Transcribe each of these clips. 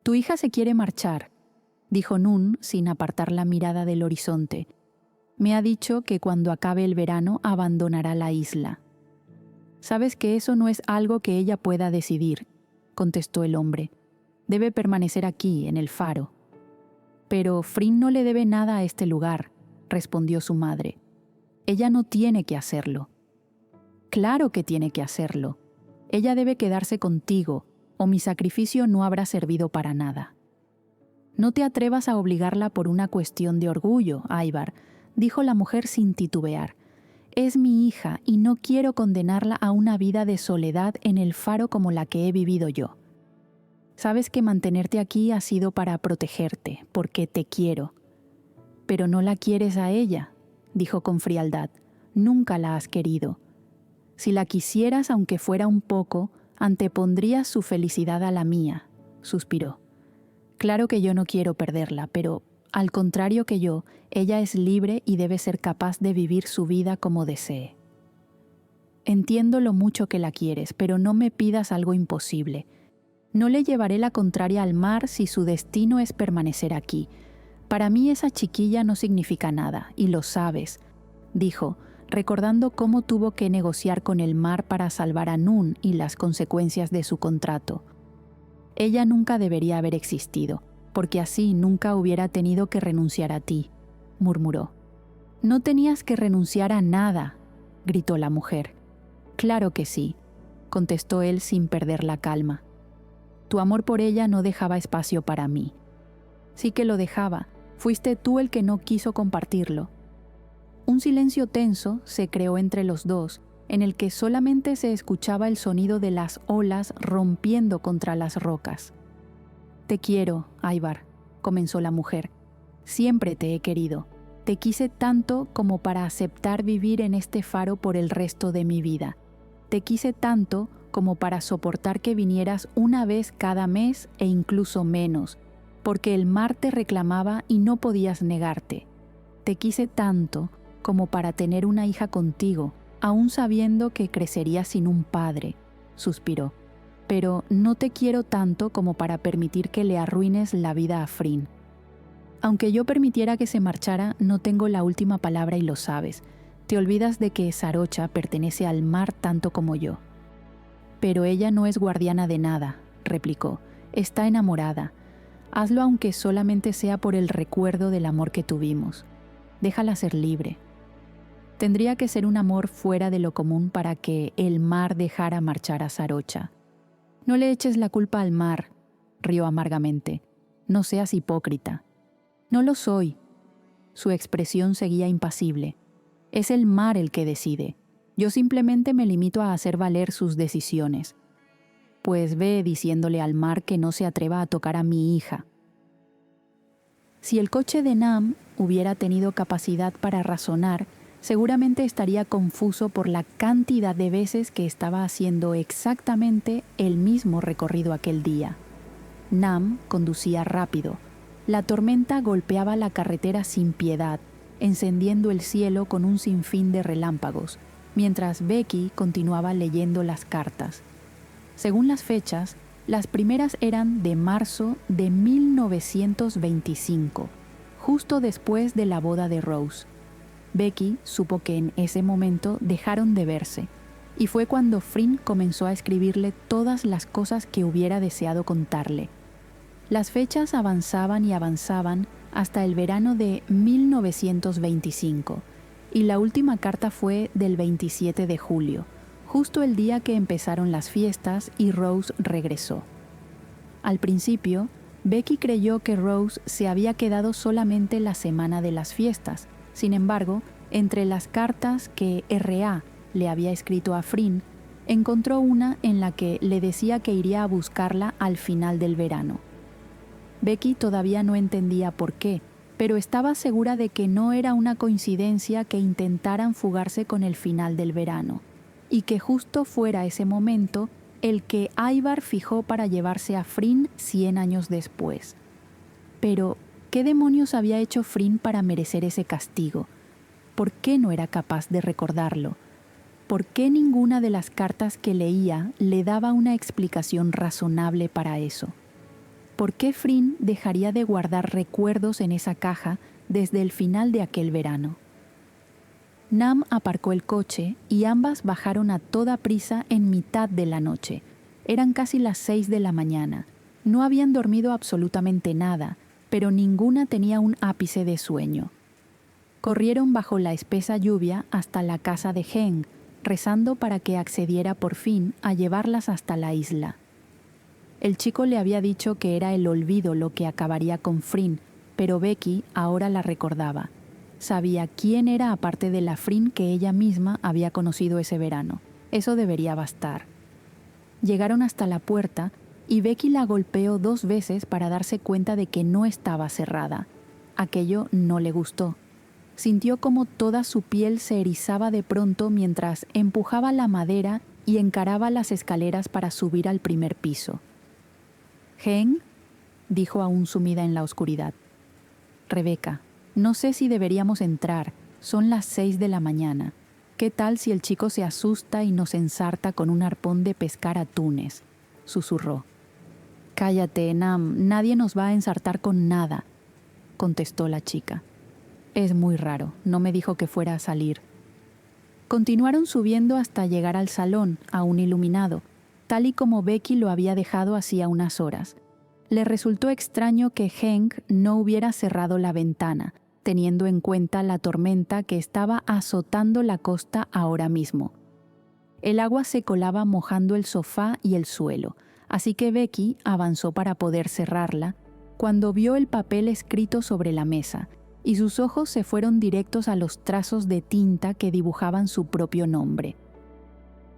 Tu hija se quiere marchar, dijo Nun sin apartar la mirada del horizonte. Me ha dicho que cuando acabe el verano abandonará la isla. Sabes que eso no es algo que ella pueda decidir, contestó el hombre. Debe permanecer aquí, en el faro. Pero Frinn no le debe nada a este lugar, respondió su madre. Ella no tiene que hacerlo. Claro que tiene que hacerlo. Ella debe quedarse contigo, o mi sacrificio no habrá servido para nada. No te atrevas a obligarla por una cuestión de orgullo, Ivar, dijo la mujer sin titubear. Es mi hija y no quiero condenarla a una vida de soledad en el faro como la que he vivido yo. Sabes que mantenerte aquí ha sido para protegerte, porque te quiero. Pero no la quieres a ella, dijo con frialdad. Nunca la has querido. Si la quisieras, aunque fuera un poco, antepondrías su felicidad a la mía, suspiró. Claro que yo no quiero perderla, pero, al contrario que yo, ella es libre y debe ser capaz de vivir su vida como desee. Entiendo lo mucho que la quieres, pero no me pidas algo imposible. No le llevaré la contraria al mar si su destino es permanecer aquí. Para mí esa chiquilla no significa nada, y lo sabes, dijo, recordando cómo tuvo que negociar con el mar para salvar a Nun y las consecuencias de su contrato. Ella nunca debería haber existido, porque así nunca hubiera tenido que renunciar a ti, murmuró. No tenías que renunciar a nada, gritó la mujer. Claro que sí, contestó él sin perder la calma. Tu amor por ella no dejaba espacio para mí. Sí que lo dejaba, fuiste tú el que no quiso compartirlo. Un silencio tenso se creó entre los dos, en el que solamente se escuchaba el sonido de las olas rompiendo contra las rocas. Te quiero, Ivar, comenzó la mujer. Siempre te he querido. Te quise tanto como para aceptar vivir en este faro por el resto de mi vida. Te quise tanto como para soportar que vinieras una vez cada mes e incluso menos, porque el mar te reclamaba y no podías negarte. Te quise tanto como para tener una hija contigo, aún sabiendo que crecería sin un padre, suspiró. Pero no te quiero tanto como para permitir que le arruines la vida a Frinn. Aunque yo permitiera que se marchara, no tengo la última palabra y lo sabes. Te olvidas de que Sarocha pertenece al mar tanto como yo. Pero ella no es guardiana de nada, replicó. Está enamorada. Hazlo aunque solamente sea por el recuerdo del amor que tuvimos. Déjala ser libre. Tendría que ser un amor fuera de lo común para que el mar dejara marchar a Sarocha. No le eches la culpa al mar, rió amargamente. No seas hipócrita. No lo soy. Su expresión seguía impasible. Es el mar el que decide. Yo simplemente me limito a hacer valer sus decisiones. Pues ve diciéndole al mar que no se atreva a tocar a mi hija. Si el coche de Nam hubiera tenido capacidad para razonar, seguramente estaría confuso por la cantidad de veces que estaba haciendo exactamente el mismo recorrido aquel día. Nam conducía rápido. La tormenta golpeaba la carretera sin piedad, encendiendo el cielo con un sinfín de relámpagos, mientras Becky continuaba leyendo las cartas. Según las fechas, las primeras eran de marzo de 1925, justo después de la boda de Rose. Becky supo que en ese momento dejaron de verse, y fue cuando Frinn comenzó a escribirle todas las cosas que hubiera deseado contarle. Las fechas avanzaban y avanzaban hasta el verano de 1925, y la última carta fue del 27 de julio, justo el día que empezaron las fiestas y Rose regresó. Al principio, Becky creyó que Rose se había quedado solamente la semana de las fiestas. Sin embargo, entre las cartas que R.A. le había escrito a Frinn, encontró una en la que le decía que iría a buscarla al final del verano. Becky todavía no entendía por qué, pero estaba segura de que no era una coincidencia que intentaran fugarse con el final del verano, y que justo fuera ese momento el que Ivar fijó para llevarse a Frinn 100 años después. Pero, ¿qué demonios había hecho Frinn para merecer ese castigo? ¿Por qué no era capaz de recordarlo? ¿Por qué ninguna de las cartas que leía le daba una explicación razonable para eso? ¿Por qué Frin dejaría de guardar recuerdos en esa caja desde el final de aquel verano? Nam aparcó el coche y ambas bajaron a toda prisa en mitad de la noche. Eran casi las 6 de la mañana. No habían dormido absolutamente nada, pero ninguna tenía un ápice de sueño. Corrieron bajo la espesa lluvia hasta la casa de Heng, rezando para que accediera por fin a llevarlas hasta la isla. El chico le había dicho que era el olvido lo que acabaría con Frin, pero Becky ahora la recordaba. Sabía quién era aparte de la Frin que ella misma había conocido ese verano. Eso debería bastar. Llegaron hasta la puerta y Becky la golpeó 2 veces para darse cuenta de que no estaba cerrada. Aquello no le gustó. Sintió como toda su piel se erizaba de pronto mientras empujaba la madera y encaraba las escaleras para subir al primer piso. «Heng», dijo aún sumida en la oscuridad. «Rebeca, no sé si deberíamos entrar. Son las 6 de la mañana. ¿Qué tal si el chico se asusta y nos ensarta con un arpón de pescar atunes?», susurró. «Cállate, Nam, nadie nos va a ensartar con nada», contestó la chica. «Es muy raro, no me dijo que fuera a salir». Continuaron subiendo hasta llegar al salón, aún iluminado, tal y como Becky lo había dejado hacía unas horas. Le resultó extraño que Heng no hubiera cerrado la ventana, teniendo en cuenta la tormenta que estaba azotando la costa ahora mismo. El agua se colaba mojando el sofá y el suelo, así que Becky avanzó para poder cerrarla, cuando vio el papel escrito sobre la mesa, y sus ojos se fueron directos a los trazos de tinta que dibujaban su propio nombre.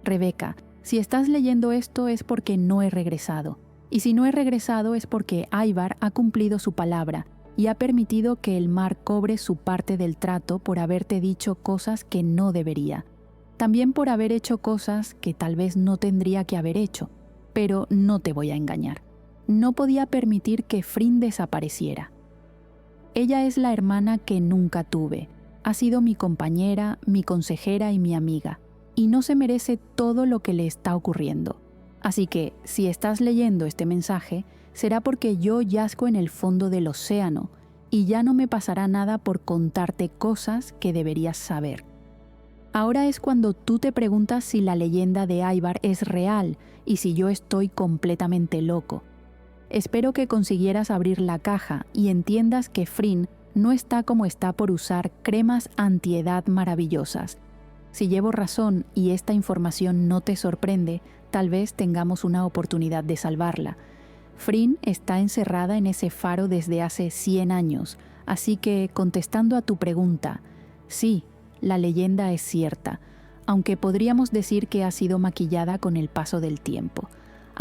«Rebeca, si estás leyendo esto es porque no he regresado. Y si no he regresado es porque Ivar ha cumplido su palabra y ha permitido que el mar cobre su parte del trato por haberte dicho cosas que no debería. También por haber hecho cosas que tal vez no tendría que haber hecho. Pero no te voy a engañar. No podía permitir que Frin desapareciera. Ella es la hermana que nunca tuve. Ha sido mi compañera, mi consejera y mi amiga. Y no se merece todo lo que le está ocurriendo. Así que, si estás leyendo este mensaje, será porque yo yazgo en el fondo del océano y ya no me pasará nada por contarte cosas que deberías saber. Ahora es cuando tú te preguntas si la leyenda de Ivar es real y si yo estoy completamente loco. Espero que consiguieras abrir la caja y entiendas que Frin no está como está por usar cremas antiedad maravillosas. Si llevo razón y esta información no te sorprende, tal vez tengamos una oportunidad de salvarla. Frin está encerrada en ese faro desde hace 100 años, así que, contestando a tu pregunta, sí, la leyenda es cierta, aunque podríamos decir que ha sido maquillada con el paso del tiempo.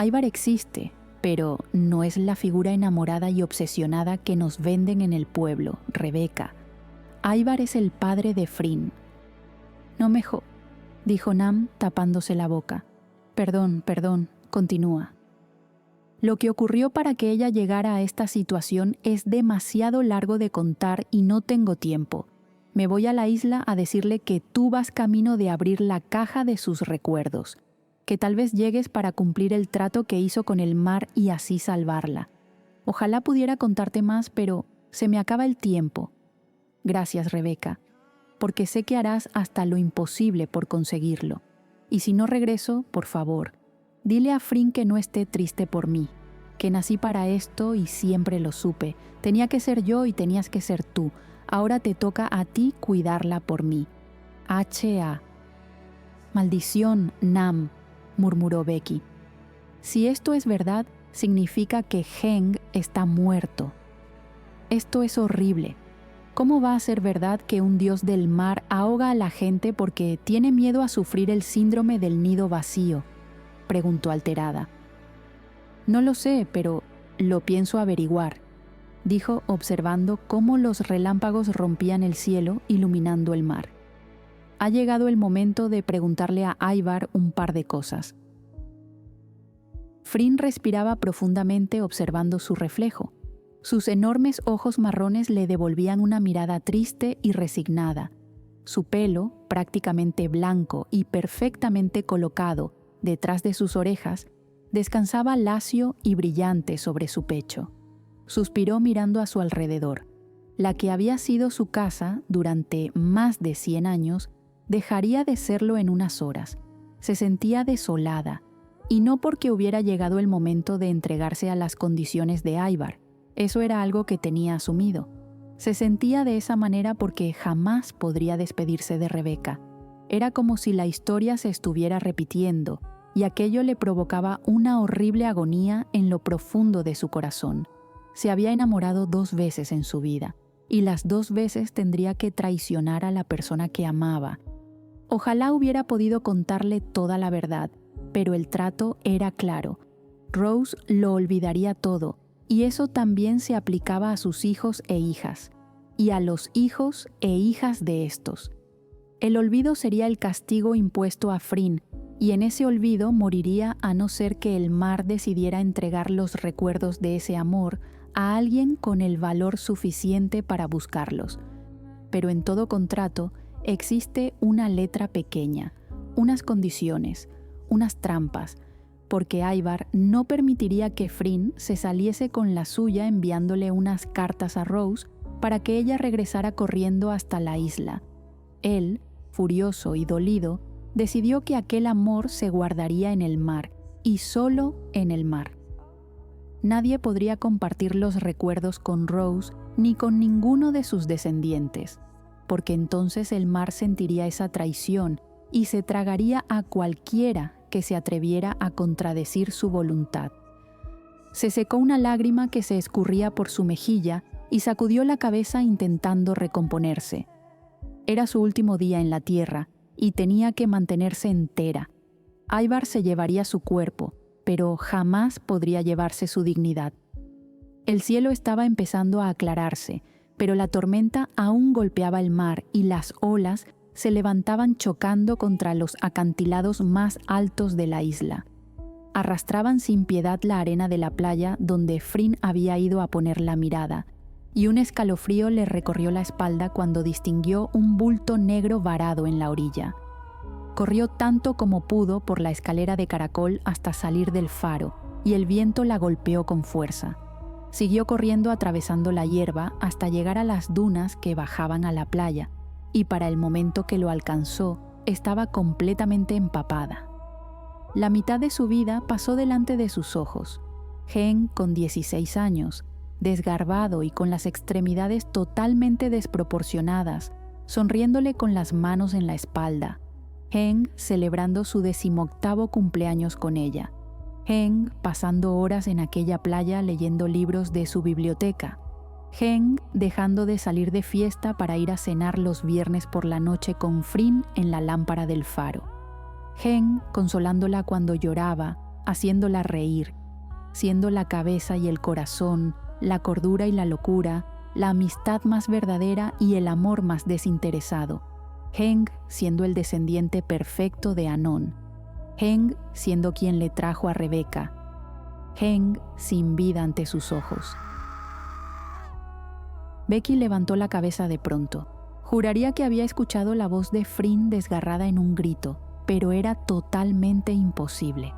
Ivar existe, pero no es la figura enamorada y obsesionada que nos venden en el pueblo, Rebeca. Ivar es el padre de Frin. «No me dijo Nam tapándose la boca. Perdón, continúa. Lo que ocurrió para que ella llegara a esta situación es demasiado largo de contar y no tengo tiempo. Me voy a la isla a decirle que tú vas camino de abrir la caja de sus recuerdos, que tal vez llegues para cumplir el trato que hizo con el mar y así salvarla. Ojalá pudiera contarte más, pero se me acaba el tiempo. Gracias, Rebeca, porque sé que harás hasta lo imposible por conseguirlo. Y si no regreso, por favor, dile a Frin que no esté triste por mí, que nací para esto y siempre lo supe. Tenía que ser yo y tenías que ser tú. Ahora te toca a ti cuidarla por mí. H.A. Maldición, Nam, murmuró Becky. Si esto es verdad, significa que Heng está muerto. Esto es horrible. ¿Cómo va a ser verdad que un dios del mar ahoga a la gente porque tiene miedo a sufrir el síndrome del nido vacío?, preguntó alterada. No lo sé, pero lo pienso averiguar, dijo observando cómo los relámpagos rompían el cielo iluminando el mar. Ha llegado el momento de preguntarle a Ivar un par de cosas. Frin respiraba profundamente observando su reflejo. Sus enormes ojos marrones le devolvían una mirada triste y resignada. Su pelo, prácticamente blanco y perfectamente colocado detrás de sus orejas, Descansaba lacio y brillante sobre su pecho. Suspiró mirando a su alrededor. La que había sido su casa durante más de 100 años dejaría de serlo en unas horas. Se sentía desolada, y no porque hubiera llegado el momento de entregarse a las condiciones de Ivar. Eso era algo que tenía asumido. Se sentía de esa manera porque jamás podría despedirse de Rebecca. Era como si la historia se estuviera repitiendo, y aquello le provocaba una horrible agonía en lo profundo de su corazón. Se había enamorado 2 veces en su vida, y las 2 veces tendría que traicionar a la persona que amaba. Ojalá hubiera podido contarle toda la verdad, pero el trato era claro. Rose lo olvidaría todo, y eso también se aplicaba a sus hijos e hijas, y a los hijos e hijas de estos. El olvido sería el castigo impuesto a Frinn, y en ese olvido moriría a no ser que el mar decidiera entregar los recuerdos de ese amor a alguien con el valor suficiente para buscarlos. Pero en todo contrato existe una letra pequeña, unas condiciones, unas trampas, porque Ivar no permitiría que Frinn se saliese con la suya enviándole unas cartas a Rose para que ella regresara corriendo hasta la isla. Él, furioso y dolido, decidió que aquel amor se guardaría en el mar, y solo en el mar. Nadie podría compartir los recuerdos con Rose ni con ninguno de sus descendientes, porque entonces el mar sentiría esa traición y se tragaría a cualquiera que se atreviera a contradecir su voluntad. Se secó una lágrima que se escurría por su mejilla y sacudió la cabeza intentando recomponerse. Era su último día en la tierra y tenía que mantenerse entera. Ivar se llevaría su cuerpo, pero jamás podría llevarse su dignidad. El cielo estaba empezando a aclararse, pero la tormenta aún golpeaba el mar y las olas se levantaban chocando contra los acantilados más altos de la isla. Arrastraban sin piedad la arena de la playa donde Frinn había ido a poner la mirada, y un escalofrío le recorrió la espalda cuando distinguió un bulto negro varado en la orilla. Corrió tanto como pudo por la escalera de caracol hasta salir del faro, y el viento la golpeó con fuerza. Siguió corriendo atravesando la hierba hasta llegar a las dunas que bajaban a la playa, y para el momento que lo alcanzó, estaba completamente empapada. La mitad de su vida pasó delante de sus ojos. Hen, con 16 años, desgarbado y con las extremidades totalmente desproporcionadas, sonriéndole con las manos en la espalda. Hen celebrando su 18º cumpleaños con ella. Hen pasando horas en aquella playa leyendo libros de su biblioteca. Hen dejando de salir de fiesta para ir a cenar los viernes por la noche con Frinn en la lámpara del faro. Hen consolándola cuando lloraba, haciéndola reír, siendo la cabeza y el corazón, la cordura y la locura, la amistad más verdadera y el amor más desinteresado. Hen siendo el descendiente perfecto de Anón. Hen siendo quien le trajo a Rebecca. Hen sin vida ante sus ojos. Becky levantó la cabeza de pronto. Juraría que había escuchado la voz de Frinn desgarrada en un grito, pero era totalmente imposible.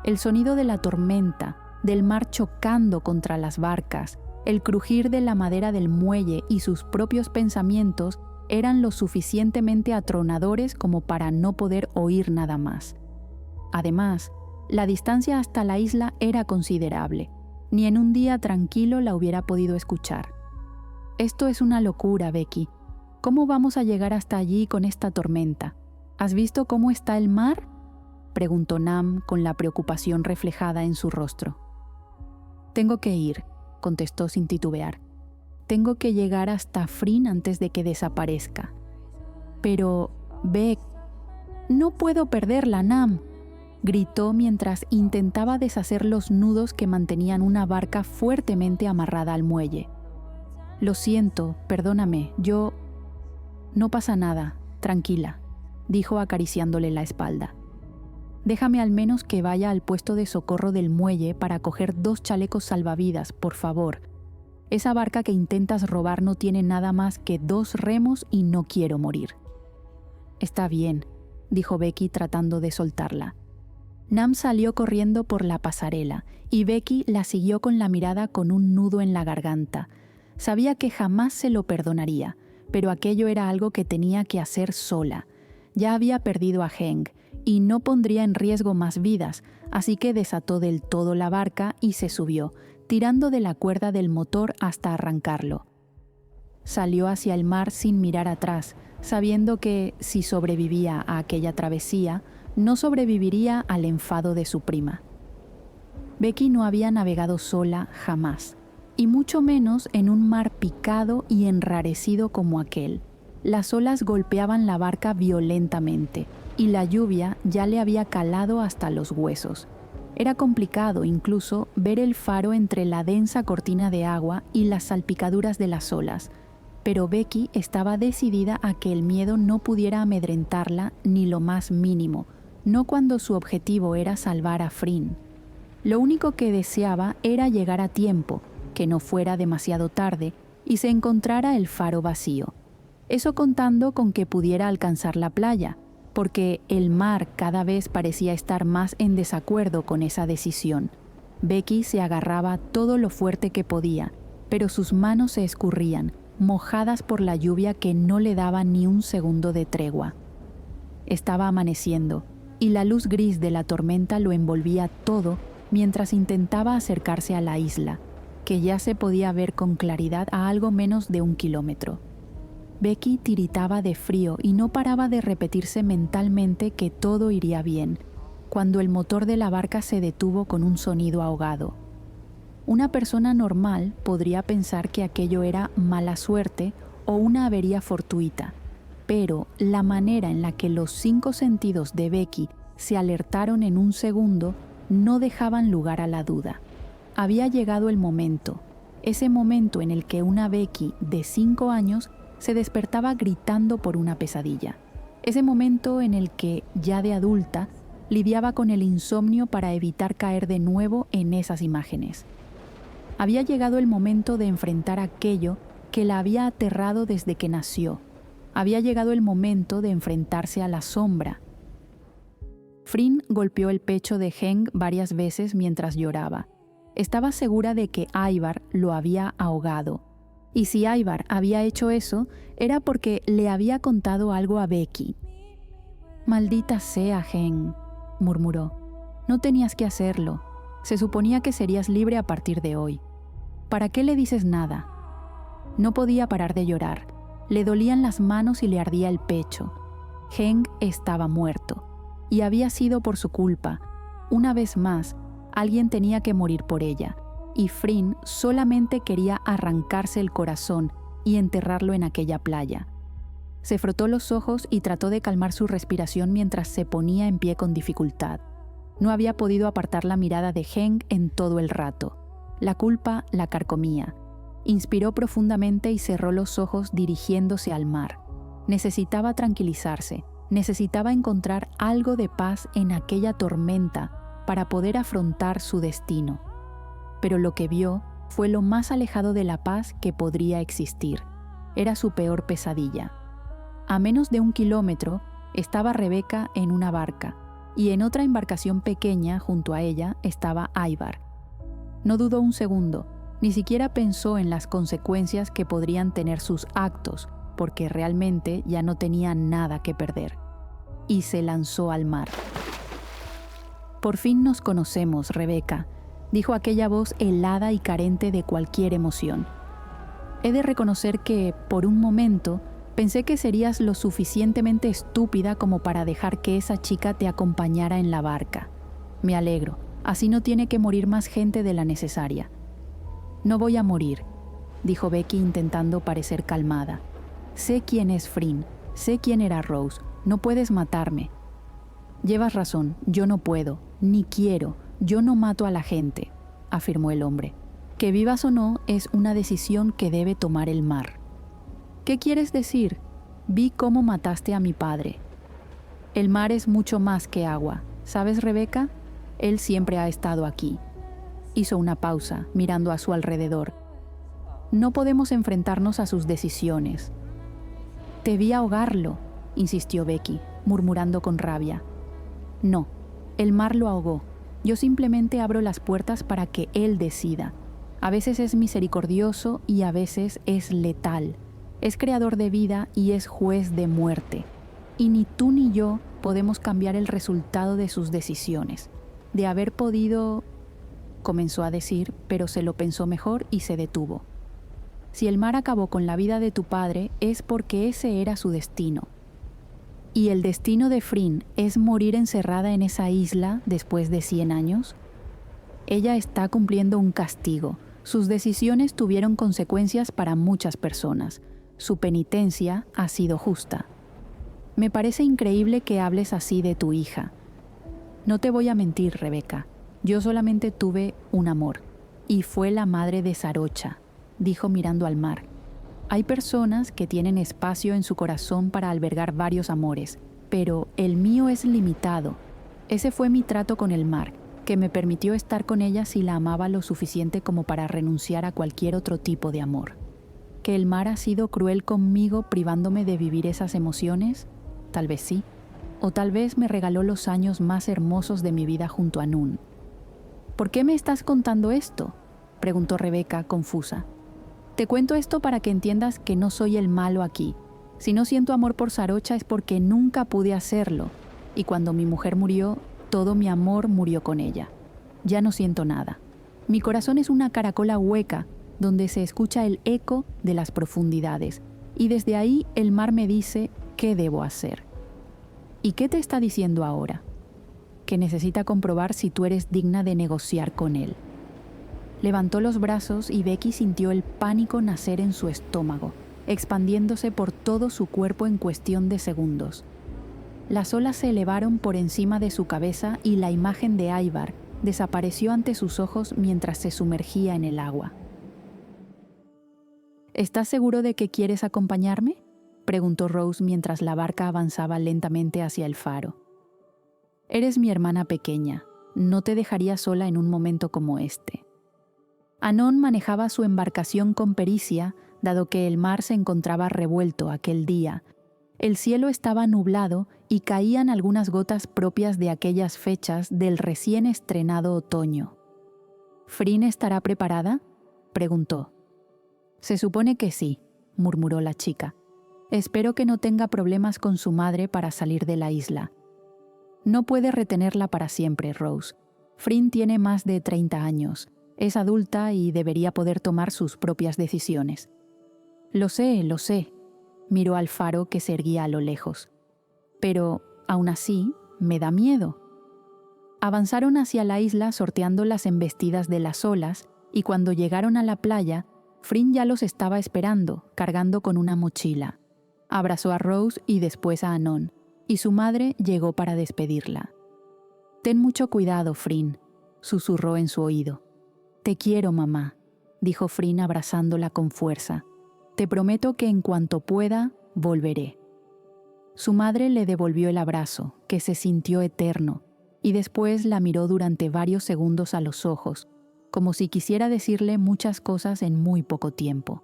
El sonido de la tormenta, del mar chocando contra las barcas, el crujir de la madera del muelle y sus propios pensamientos eran lo suficientemente atronadores como para no poder oír nada más. Además, la distancia hasta la isla era considerable. Ni en un día tranquilo la hubiera podido escuchar. Esto es una locura, Becky. ¿Cómo vamos a llegar hasta allí con esta tormenta? ¿Has visto cómo está el mar?, preguntó Nam con la preocupación reflejada en su rostro. Tengo que ir, contestó sin titubear. Tengo que llegar hasta Frinn antes de que desaparezca. Pero, Beck, no puedo perderla, Nam, gritó mientras intentaba deshacer los nudos que mantenían una barca fuertemente amarrada al muelle. Lo siento, perdóname, yo... No pasa nada, tranquila, dijo acariciándole la espalda. Déjame al menos que vaya al puesto de socorro del muelle para coger 2 chalecos salvavidas, por favor. Esa barca que intentas robar no tiene nada más que 2 remos y no quiero morir. Está bien, dijo Becky tratando de soltarla. Nam salió corriendo por la pasarela y Becky la siguió con la mirada con un nudo en la garganta. Sabía que jamás se lo perdonaría, pero aquello era algo que tenía que hacer sola. Ya había perdido a Heng y no pondría en riesgo más vidas, así que desató del todo la barca y se subió, tirando de la cuerda del motor hasta arrancarlo. Salió hacia el mar sin mirar atrás, sabiendo que, si sobrevivía a aquella travesía, no sobreviviría al enfado de su prima. Becky no había navegado sola jamás, y mucho menos en un mar picado y enrarecido como aquel. Las olas golpeaban la barca violentamente, y la lluvia ya le había calado hasta los huesos. Era complicado incluso ver el faro entre la densa cortina de agua y las salpicaduras de las olas, pero Becky estaba decidida a que el miedo no pudiera amedrentarla ni lo más mínimo, no cuando su objetivo era salvar a Frin. Lo único que deseaba era llegar a tiempo, que no fuera demasiado tarde y se encontrara el faro vacío. Eso contando con que pudiera alcanzar la playa, porque el mar cada vez parecía estar más en desacuerdo con esa decisión. Becky se agarraba todo lo fuerte que podía, pero sus manos se escurrían, mojadas por la lluvia que no le daba ni un segundo de tregua. Estaba amaneciendo, y la luz gris de la tormenta lo envolvía todo mientras intentaba acercarse a la isla, que ya se podía ver con claridad a algo menos de 1 kilómetro. Becky tiritaba de frío y no paraba de repetirse mentalmente que todo iría bien, cuando el motor de la barca se detuvo con un sonido ahogado. Una persona normal podría pensar que aquello era mala suerte o una avería fortuita, pero la manera en la que los 5 sentidos de Becky se alertaron en un segundo no dejaban lugar a la duda. Había llegado el momento, ese momento en el que una Becky de 5 años se despertaba gritando por una pesadilla. Ese momento en el que, ya de adulta, lidiaba con el insomnio para evitar caer de nuevo en esas imágenes. Había llegado el momento de enfrentar aquello que la había aterrado desde que nació. Había llegado el momento de enfrentarse a la sombra. Frin golpeó el pecho de Heng varias veces mientras lloraba. Estaba segura de que Ivar lo había ahogado. Y si Ivar había hecho eso, era porque le había contado algo a Becky. «Maldita sea, Heng», murmuró. «No tenías que hacerlo. Se suponía que serías libre a partir de hoy. ¿Para qué le dices nada?» No podía parar de llorar. Le dolían las manos y le ardía el pecho. Heng estaba muerto. Y había sido por su culpa. Una vez más, alguien tenía que morir por ella. Y Frin solamente quería arrancarse el corazón y enterrarlo en aquella playa. Se frotó los ojos y trató de calmar su respiración mientras se ponía en pie con dificultad. No había podido apartar la mirada de Heng en todo el rato. La culpa la carcomía. Inspiró profundamente y cerró los ojos dirigiéndose al mar. Necesitaba tranquilizarse, necesitaba encontrar algo de paz en aquella tormenta para poder afrontar su destino. Pero lo que vio fue lo más alejado de la paz que podría existir. Era su peor pesadilla. A menos de 1 kilómetro estaba Rebecca en una barca, y en otra embarcación pequeña junto a ella estaba Ivar. No dudó un segundo, ni siquiera pensó en las consecuencias que podrían tener sus actos, porque realmente ya no tenía nada que perder. Y se lanzó al mar. «Por fin nos conocemos, Rebecca», dijo aquella voz helada y carente de cualquier emoción. «He de reconocer que, por un momento, pensé que serías lo suficientemente estúpida como para dejar que esa chica te acompañara en la barca. Me alegro, así no tiene que morir más gente de la necesaria». «No voy a morir», dijo Becky intentando parecer calmada. «Sé quién es Frin, sé quién era Rose, no puedes matarme». «Llevas razón, yo no puedo, ni quiero, yo no mato a la gente», afirmó el hombre. «Que vivas o no es una decisión que debe tomar el mar». «¿Qué quieres decir? Vi cómo mataste a mi padre». «El mar es mucho más que agua, ¿sabes, Rebecca? Él siempre ha estado aquí». Hizo una pausa, mirando a su alrededor. «No podemos enfrentarnos a sus decisiones». «Te vi ahogarlo», insistió Becky, murmurando con rabia. «No, El mar lo ahogó. Yo simplemente abro las puertas para que él decida. A veces es misericordioso y a veces es letal. Es creador de vida y es juez de muerte. Y ni tú ni yo podemos cambiar el resultado de sus decisiones. De haber podido, comenzó a decir, pero se lo pensó mejor y se detuvo. Si el mar acabó con la vida de tu padre es porque ese era su destino. ¿Y el destino de Fryn es morir encerrada en esa isla después de 100 años? Ella está cumpliendo un castigo. Sus decisiones tuvieron consecuencias para muchas personas. Su penitencia ha sido justa. Me parece increíble que hables así de tu hija. No te voy a mentir, Rebeca. Yo solamente tuve un amor, y fue la madre de Sarocha, dijo mirando al mar. Hay personas que tienen espacio en su corazón para albergar varios amores, pero el mío es limitado. Ese fue mi trato con el mar, que me permitió estar con ella si la amaba lo suficiente como para renunciar a cualquier otro tipo de amor. ¿Que el mar ha sido cruel conmigo privándome de vivir esas emociones? Tal vez sí. O tal vez me regaló los años más hermosos de mi vida junto a Nun. ¿Por qué me estás contando esto?, preguntó Rebeca, confusa. Te cuento esto para que entiendas que no soy el malo aquí. Si no siento amor por Sarocha es porque nunca pude hacerlo. Y cuando mi mujer murió, todo mi amor murió con ella. Ya no siento nada. Mi corazón es una caracola hueca donde se escucha el eco de las profundidades. Y desde ahí el mar me dice qué debo hacer. ¿Y qué te está diciendo ahora? Que necesita comprobar si tú eres digna de negociar con él. Levantó los brazos y Becky sintió el pánico nacer en su estómago, expandiéndose por todo su cuerpo en cuestión de segundos. Las olas se elevaron por encima de su cabeza y la imagen de Ivar desapareció ante sus ojos mientras se sumergía en el agua. ¿Estás seguro de que quieres acompañarme?, preguntó Rose mientras la barca avanzaba lentamente hacia el faro. Eres mi hermana pequeña. No te dejaría sola en un momento como este. Anón manejaba su embarcación con pericia, dado que el mar se encontraba revuelto aquel día. El cielo estaba nublado y caían algunas gotas propias de aquellas fechas del recién estrenado otoño. ¿Fryn estará preparada?, preguntó. Se supone que sí, murmuró la chica. Espero que no tenga problemas con su madre para salir de la isla. No puede retenerla para siempre, Rose. Fryn tiene más de 30 años. Es adulta y debería poder tomar sus propias decisiones. Lo sé, miró al faro que se erguía a lo lejos. Pero, aún así, me da miedo. Avanzaron hacia la isla sorteando las embestidas de las olas y cuando llegaron a la playa, Fryn ya los estaba esperando, cargando con una mochila. Abrazó a Rose y después a Anón, y su madre llegó para despedirla. «Ten mucho cuidado, Fryn», susurró en su oído. «Te quiero, mamá», dijo Fryn abrazándola con fuerza. «Te prometo que en cuanto pueda, volveré». Su madre le devolvió el abrazo, que se sintió eterno, y después la miró durante varios segundos a los ojos, como si quisiera decirle muchas cosas en muy poco tiempo.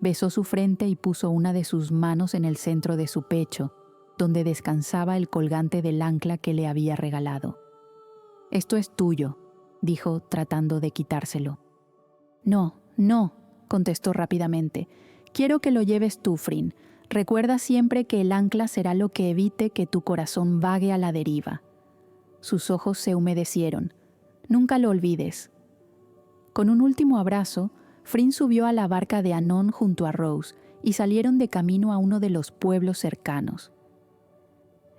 Besó su frente y puso una de sus manos en el centro de su pecho, donde descansaba el colgante del ancla que le había regalado. «Esto es tuyo», dijo tratando de quitárselo. «No, contestó rápidamente. «Quiero que lo lleves tú, Fryn. Recuerda siempre que el ancla será lo que evite que tu corazón vague a la deriva». Sus ojos se humedecieron. «Nunca lo olvides». Con un último abrazo, Fryn subió a la barca de Anón junto a Rose y salieron de camino a uno de los pueblos cercanos.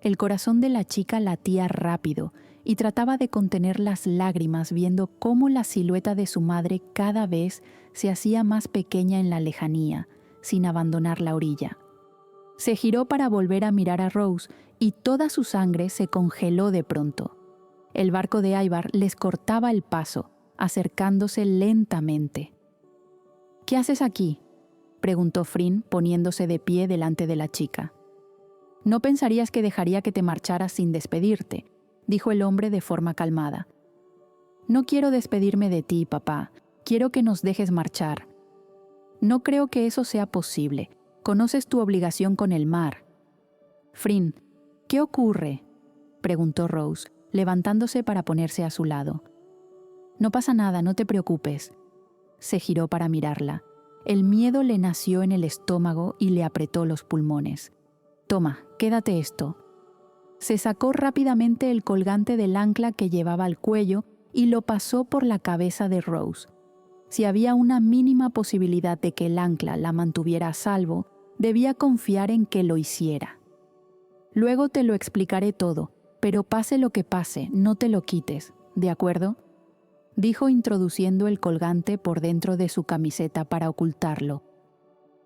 El corazón de la chica latía rápido y trataba de contener las lágrimas viendo cómo la silueta de su madre cada vez se hacía más pequeña en la lejanía, sin abandonar la orilla. Se giró para volver a mirar a Rose y toda su sangre se congeló de pronto. El barco de Ivar les cortaba el paso, acercándose lentamente. «¿Qué haces aquí?», preguntó Fryn poniéndose de pie delante de la chica. «No pensarías que dejaría que te marcharas sin despedirte», dijo el hombre de forma calmada. «No quiero despedirme de ti, papá. Quiero que nos dejes marchar». «No creo que eso sea posible. Conoces tu obligación con el mar». «Fryn, ¿qué ocurre?», preguntó Rose, levantándose para ponerse a su lado. «No pasa nada, no te preocupes». Se giró para mirarla. El miedo le nació en el estómago y le apretó los pulmones. «Toma, quédate esto». Se sacó rápidamente el colgante del ancla que llevaba al cuello y lo pasó por la cabeza de Rose. Si había una mínima posibilidad de que el ancla la mantuviera a salvo, debía confiar en que lo hiciera. «Luego te lo explicaré todo, pero pase lo que pase, no te lo quites, ¿de acuerdo?», dijo introduciendo el colgante por dentro de su camiseta para ocultarlo.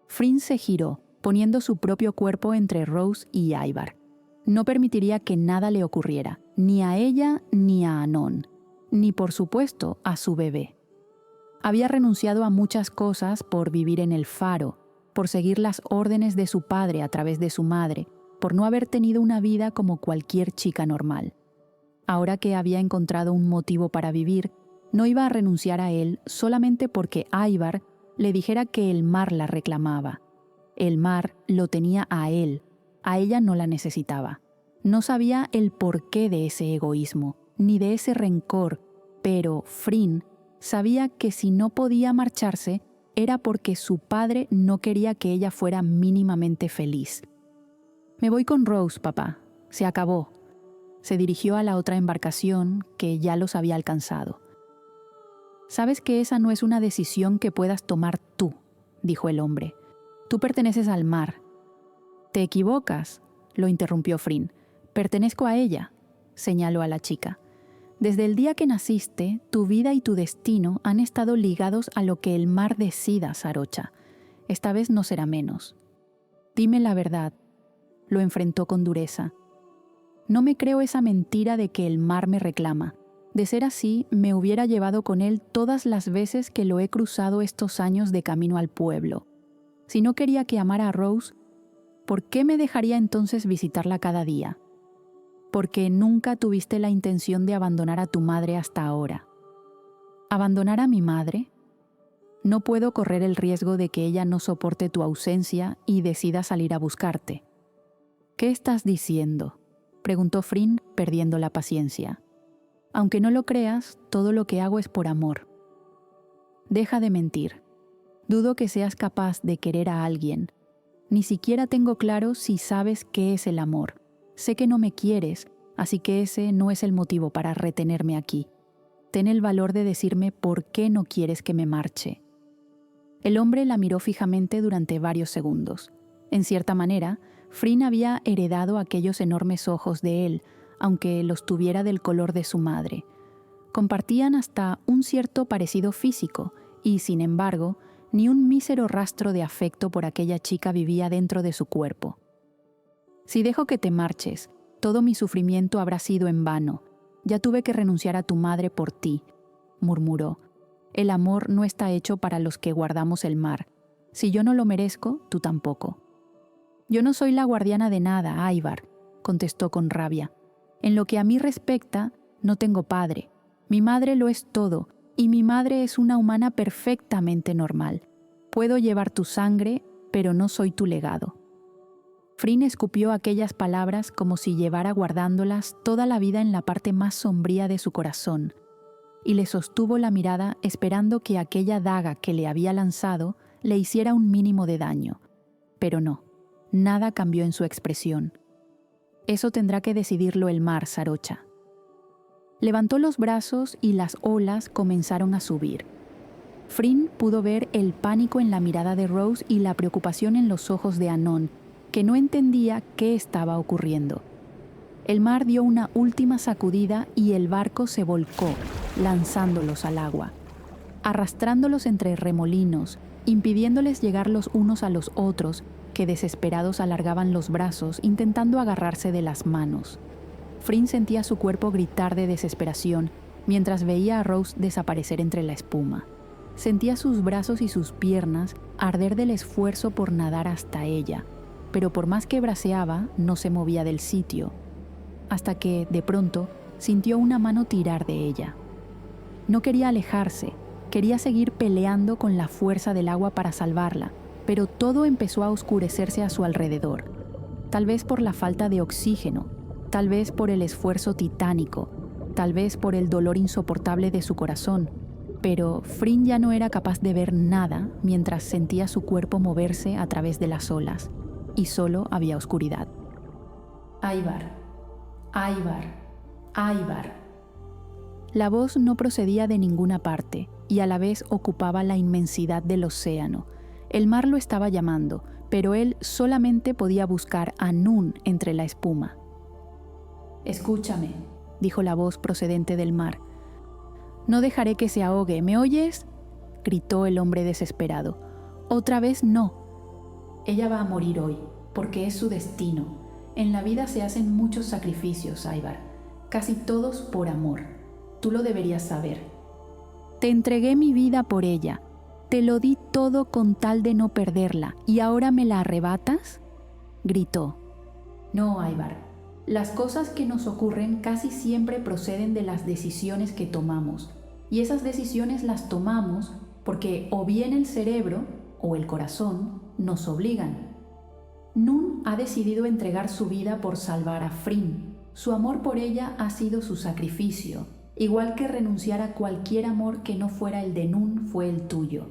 Fryn se giró, poniendo su propio cuerpo entre Rose y Ivar. No permitiría que nada le ocurriera, ni a ella ni a Anon, ni por supuesto a su bebé. Había renunciado a muchas cosas por vivir en el faro, por seguir las órdenes de su padre a través de su madre, por no haber tenido una vida como cualquier chica normal. Ahora que había encontrado un motivo para vivir, no iba a renunciar a él solamente porque Ivar le dijera que el mar la reclamaba. El mar lo tenía a él, a ella no la necesitaba. No sabía el porqué de ese egoísmo, ni de ese rencor, pero Fryn sabía que si no podía marcharse era porque su padre no quería que ella fuera mínimamente feliz. «Me voy con Rose, papá. Se acabó». Se dirigió a la otra embarcación que ya los había alcanzado. «Sabes que esa no es una decisión que puedas tomar tú», dijo el hombre. «Tú perteneces al mar». «Te equivocas», lo interrumpió Fryn. «Pertenezco a ella», señaló a la chica. «Desde el día que naciste, tu vida y tu destino han estado ligados a lo que el mar decida, Sarocha. Esta vez no será menos. Dime la verdad», lo enfrentó con dureza. «No me creo esa mentira de que el mar me reclama. De ser así, me hubiera llevado con él todas las veces que lo he cruzado estos años de camino al pueblo. Si no quería que amara a Rose, ¿por qué me dejaría entonces visitarla cada día? Porque nunca tuviste la intención de abandonar a tu madre hasta ahora». «¿Abandonar a mi madre? No puedo correr el riesgo de que ella no soporte tu ausencia y decida salir a buscarte». «¿Qué estás diciendo?», preguntó Fryn, perdiendo la paciencia. «Aunque no lo creas, todo lo que hago es por amor». «Deja de mentir. Dudo que seas capaz de querer a alguien. Ni siquiera tengo claro si sabes qué es el amor. Sé que no me quieres, así que ese no es el motivo para retenerme aquí. Ten el valor de decirme por qué no quieres que me marche». El hombre la miró fijamente durante varios segundos. En cierta manera, Fryn había heredado aquellos enormes ojos de él, aunque los tuviera del color de su madre. Compartían hasta un cierto parecido físico y, sin embargo, ni un mísero rastro de afecto por aquella chica vivía dentro de su cuerpo. «Si dejo que te marches, todo mi sufrimiento habrá sido en vano. Ya tuve que renunciar a tu madre por ti», murmuró. «El amor no está hecho para los que guardamos el mar. Si yo no lo merezco, tú tampoco». «Yo no soy la guardiana de nada, Ivar», contestó con rabia. «En lo que a mí respecta, no tengo padre. Mi madre lo es todo, y mi madre es una humana perfectamente normal. Puedo llevar tu sangre, pero no soy tu legado». Fryn escupió aquellas palabras como si llevara guardándolas toda la vida en la parte más sombría de su corazón, y le sostuvo la mirada esperando que aquella daga que le había lanzado le hiciera un mínimo de daño. Pero no, nada cambió en su expresión. «Eso tendrá que decidirlo el mar, Sarocha». Levantó los brazos y las olas comenzaron a subir. Fryn pudo ver el pánico en la mirada de Rose y la preocupación en los ojos de Anon, que no entendía qué estaba ocurriendo. El mar dio una última sacudida y el barco se volcó, lanzándolos al agua, arrastrándolos entre remolinos, impidiéndoles llegar los unos a los otros, que desesperados alargaban los brazos intentando agarrarse de las manos. Fryn sentía su cuerpo gritar de desesperación mientras veía a Rose desaparecer entre la espuma. Sentía sus brazos y sus piernas arder del esfuerzo por nadar hasta ella, pero por más que braceaba, no se movía del sitio, hasta que, de pronto, sintió una mano tirar de ella. No quería alejarse, quería seguir peleando con la fuerza del agua para salvarla, pero todo empezó a oscurecerse a su alrededor. Tal vez por la falta de oxígeno, tal vez por el esfuerzo titánico, tal vez por el dolor insoportable de su corazón, pero Frin ya no era capaz de ver nada mientras sentía su cuerpo moverse a través de las olas, y solo había oscuridad. Ivar, Ivar, Ivar. La voz no procedía de ninguna parte y a la vez ocupaba la inmensidad del océano. El mar lo estaba llamando, pero él solamente podía buscar a Nun entre la espuma. «Escúchame», dijo la voz procedente del mar. «No dejaré que se ahogue, ¿me oyes?», gritó el hombre desesperado. «Otra vez no. Ella va a morir hoy, porque es su destino. En la vida se hacen muchos sacrificios, Ivar, casi todos por amor. Tú lo deberías saber. Te entregué mi vida por ella. Te lo di todo con tal de no perderla, ¿y ahora me la arrebatas?», gritó. «No, Ivar. Las cosas que nos ocurren casi siempre proceden de las decisiones que tomamos, y esas decisiones las tomamos porque o bien el cerebro o el corazón nos obligan. Nun ha decidido entregar su vida por salvar a Frin. Su amor por ella ha sido su sacrificio, igual que renunciar a cualquier amor que no fuera el de Nun fue el tuyo.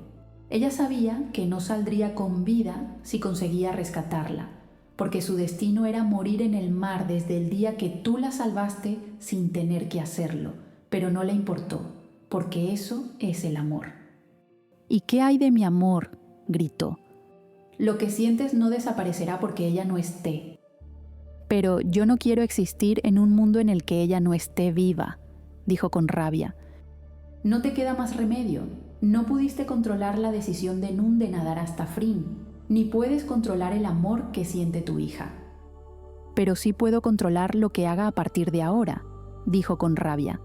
Ella sabía que no saldría con vida si conseguía rescatarla, porque su destino era morir en el mar desde el día que tú la salvaste sin tener que hacerlo, pero no le importó, porque eso es el amor». «¿Y qué hay de mi amor?», gritó. «Lo que sientes no desaparecerá porque ella no esté». «Pero yo no quiero existir en un mundo en el que ella no esté viva», dijo con rabia. «No te queda más remedio. No pudiste controlar la decisión de Nun de nadar hasta Frin, ni puedes controlar el amor que siente tu hija». «Pero sí puedo controlar lo que haga a partir de ahora», dijo con rabia.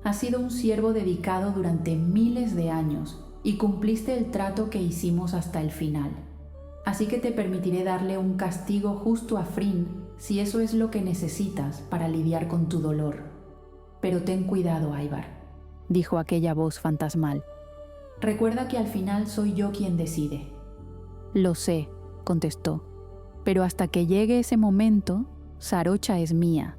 «Has sido un siervo dedicado durante miles de años y cumpliste el trato que hicimos hasta el final. Así que te permitiré darle un castigo justo a Frin si eso es lo que necesitas para lidiar con tu dolor. Pero ten cuidado, Ivar», dijo aquella voz fantasmal. «Recuerda que al final soy yo quien decide». «Lo sé», contestó, «pero hasta que llegue ese momento, Sarocha es mía».